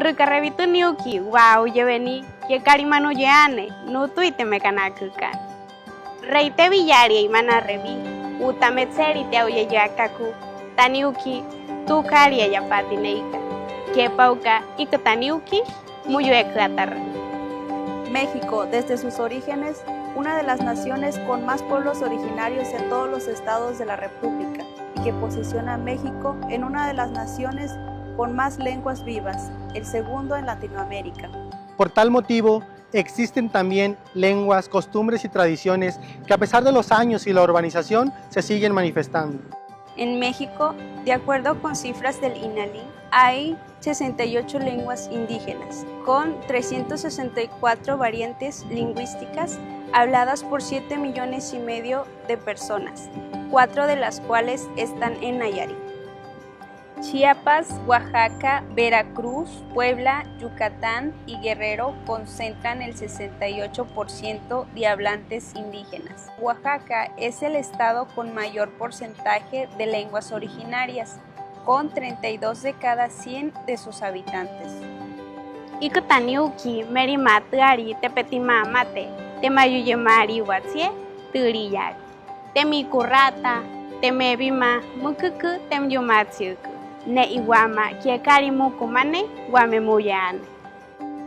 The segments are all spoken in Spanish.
Ricarrevito niuki, wow, yeveni, que carimano yeane, no tuite me canacucan. Reite villaria y manarrevi, utametseri te auye yakaku, taniuki, tu caria ya patineika, que pauca y que taniuki, muy México, desde sus orígenes, una de las naciones con más pueblos originarios en todos los estados de la República y que posiciona a México en una de las naciones con más lenguas vivas, el segundo en Latinoamérica. Por tal motivo, existen también lenguas, costumbres y tradiciones que a pesar de los años y la urbanización se siguen manifestando. En México, de acuerdo con cifras del INALI, hay 68 lenguas indígenas, con 364 variantes lingüísticas habladas por 7,5 millones de personas, 4 de las cuales están en Nayarit. Chiapas, Oaxaca, Veracruz, Puebla, Yucatán y Guerrero concentran el 68% de hablantes indígenas. Oaxaca es el estado con mayor porcentaje de lenguas originarias, con 32 de cada 100 de sus habitantes. Ikotaniuki, merimatuari, tepetima mate, temayuyemari watsie, turiyari, temicurrata, temebima, mukuku, temyumatsiuku. Ne iguama kiekarimukumane guamemuyane.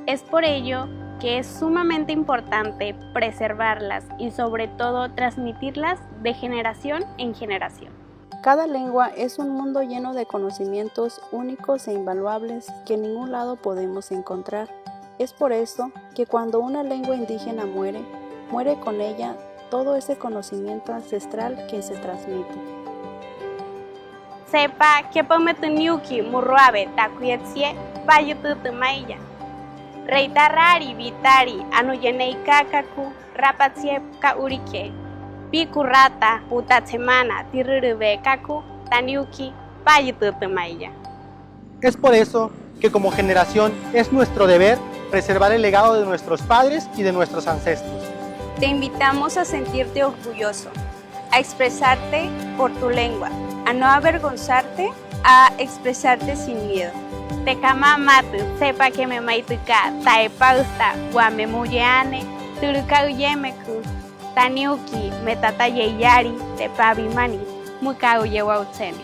Es por ello que es sumamente importante preservarlas y sobre todo transmitirlas de generación en generación. Cada lengua es un mundo lleno de conocimientos únicos e invaluables que en ningún lado podemos encontrar. Es por eso que cuando una lengua indígena muere, muere con ella todo ese conocimiento ancestral que se transmite. Sepa que pometuniuki murruabe takuetsie bayututumailla. Reitarari vitari anuyeneikakaku rapatsie kaurike. Pikurrata utatsemana tirurube kaku taniuki bayututumailla. Es por eso que como generación es nuestro deber preservar el legado de nuestros padres y de nuestros ancestros. Te invitamos a sentirte orgulloso, a expresarte por tu lengua, a no avergonzarte, a expresarte sin miedo. Tekama matu, sepa que me maituka, taepausta, guamemuyeane, turukauyemeku, taniuki, metatayeyari, tepabimani, mukauyewautseni.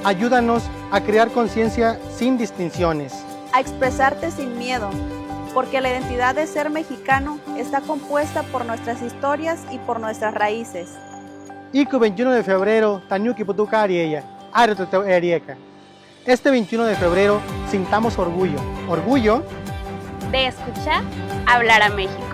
Ayúdanos a crear conciencia sin distinciones. A expresarte sin miedo, porque la identidad de ser mexicano está compuesta por nuestras historias y por nuestras raíces. Iku 21 de febrero, Taniuki Putukari ella, Arieka. Este 21 de febrero sintamos orgullo de escuchar hablar a México.